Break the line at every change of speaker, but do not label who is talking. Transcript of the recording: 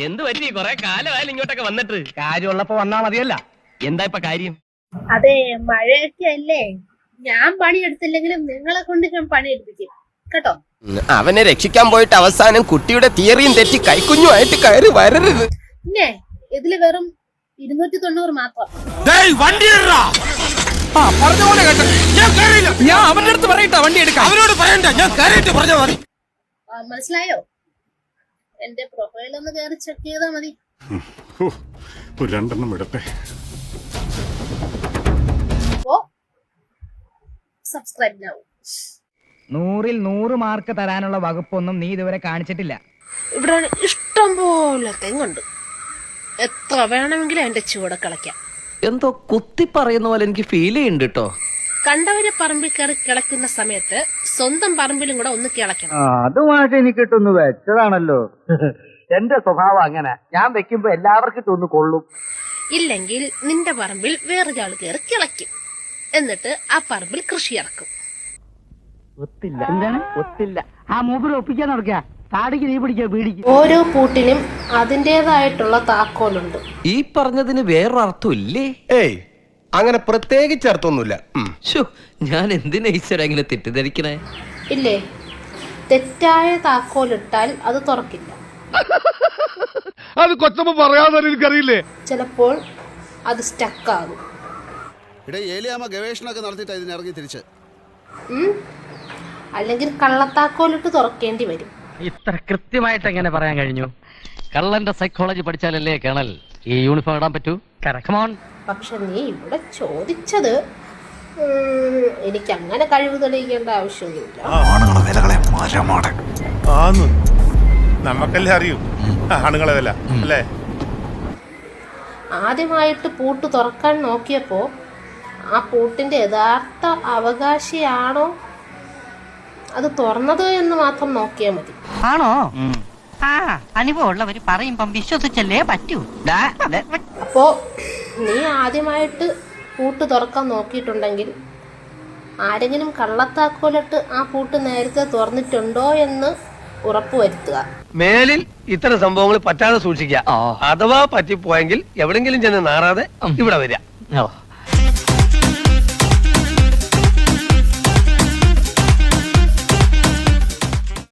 എന്ത് പറ്റി? കൊറേ കാലമായാലും ഇങ്ങോട്ടൊക്കെ വന്നിട്ട്.
കാര്യമുള്ളപ്പോ വന്നാ മതിയല്ല.
എന്താ ഇപ്പൊ കാര്യം?
അതെ, മഴയൊക്കെ അല്ലേ. ഞാൻ പണിയെടുത്തില്ലെങ്കിലും നിങ്ങളെ കൊണ്ട് ഞാൻ പണിയെടുപ്പിക്കും കേട്ടോ.
അവനെ രക്ഷിക്കാൻ പോയിട്ട് അവസാനം കുട്ടിയുടെ തിയറിയും തെറ്റി കൈക്കുഞ്ഞുമായിട്ട് കയറി വരരുത്.
പിന്നെ ഇതില് വെറും 290 മാത്രം.
ഞാൻ അവന്റെ അടുത്ത് പറയട്ടെ വണ്ടി എടുക്കാം. അവനോട് പറയണ്ട, ഞാൻ കയറിയിട്ട് പറഞ്ഞാൽ മതി.
മനസ്സിലായോ? എന്റെ പ്രൊഫൈൽ ഒന്ന് കയറി ചെക്ക് ചെയ്താ മതി.
ഒരു 2 എണ്ണം ഇടട്ടെ.
Subscribe now.
100-ൽ 100 മാർക്ക് തരാനുള്ള വകുപ്പൊന്നും നീ ഇതുവരെ കാണിച്ചിട്ടില്ല.
ഇവിടെ ഇഷ്ടം പോലെ തെങ്ങുണ്ട്. എത്ര വേണമെങ്കിലും എന്റെ ചൂടെ കളയ്ക്കാം.
എന്തോ കുത്തി പറയുന്ന പോലെ എനിക്ക് ഫീൽ ചെയ്യുന്നുണ്ട് കേട്ടോ.
കണ്ടവരെ പറമ്പിൽ കയറി കിളക്കുന്ന സമയത്ത് സ്വന്തം പറമ്പിലും കൂടെ ഒന്ന് കിളയ്ക്കണം.
അതുമായിട്ട് എനിക്കിട്ടൊന്ന് വെച്ചതാണല്ലോ. എന്റെ സ്വഭാവം അങ്ങനെ. ഞാൻ വെക്കുമ്പോ എല്ലാവർക്കും ഇട്ടൊന്ന് കൊള്ളും.
ഇല്ലെങ്കിൽ നിന്റെ പറമ്പിൽ വേറൊരാൾ കയറി കിളയ്ക്കും. എന്നിട്ട് ആ പറമ്പിൽ കൃഷി ഇറക്കും.
ഒത്തില്ല. എന്താണ് ഒത്തില്ല? ആ മൂപ്പര് ഒപ്പിക്കാൻ നടക്കുക. താടിക്ക് നീ പിടിക്കുക, പീടിക്ക്.
ഓരോ പൂട്ടിനും അതിന്റേതായിട്ടുള്ള താക്കോലുണ്ട്.
ഈ പറഞ്ഞതിന് വേറൊരർത്ഥം ഇല്ലേ?
ഏയ്, അങ്ങനെ പ്രത്യേകിച്ച് അർത്ഥമൊന്നുമില്ല.
ഞാൻ എന്തിനാ ഈശ്വര ഇങ്ങനെ തെറ്റിദ്ധരിക്കണേ?
ഇല്ലേ, തെറ്റായ താക്കോലിട്ടാൽ അത് തുറക്കില്ല.
അത് കൊച്ചമ്മ പറയാതെ എനിക്കറിയില്ലേ.
ചിലപ്പോൾ അത് സ്റ്റക്കാകും.
ഏലിയാമ്മ ഗവേഷണമൊക്കെ നടത്തിയിട്ട് ഇതിനിറങ്ങി തിരിച്ച്
അല്ലെങ്കിൽ കള്ളത്താക്കോലിട്ട് തുറക്കേണ്ടി വരും.
ഇത്ര കൃത്യമായിട്ട് എങ്ങനെ പറയാൻ കഴിഞ്ഞു?
കള്ളന്റെ സൈക്കോളജി പഠിച്ചാലല്ലേ കേണൽ ഈ യൂണിഫോം ഇടാൻ പറ്റൂ.
പക്ഷെ നീ ഇവിടെ ചോദിച്ചത് എനിക്ക് അങ്ങനെ കഴിവ് തെളിയിക്കേണ്ട ആവശ്യമൊന്നുമില്ല.
നമുക്കല്ലേ അറിയൂ ആണുങ്ങളെ വില അല്ലേ.
ആദ്യമായിട്ട് പൂട്ട് തുറക്കാൻ നോക്കിയപ്പോ ആ പൂട്ടിന്റെ യഥാർത്ഥ അവകാശിയാണോ അത് തുറന്നത് എന്ന് മാത്രം നോക്കിയാൽ മതി.
ആണോ? അനുഭവമുള്ളവര് പറയുമ്പം വിശ്വസിച്ചല്ലേ പറ്റൂ.
അപ്പോ നീ ആദ്യമായിട്ട് പൂട്ട് തുറക്കാൻ നോക്കിയിട്ടുണ്ടെങ്കിൽ ആരെങ്കിലും കള്ളത്താക്കോലിട്ട് ആ പൂട്ട് നേരത്തെ തുറന്നിട്ടുണ്ടോ എന്ന് ഉറപ്പുവരുത്തുക.
മേലിൽ ഇത്തരം സംഭവങ്ങൾ പറ്റാതെ സൂക്ഷിക്കുക. അഥവാ പറ്റിപ്പോയെങ്കിൽ എവിടെങ്കിലും ചെന്ന് നാറാതെ ഇവിടെ വരിക.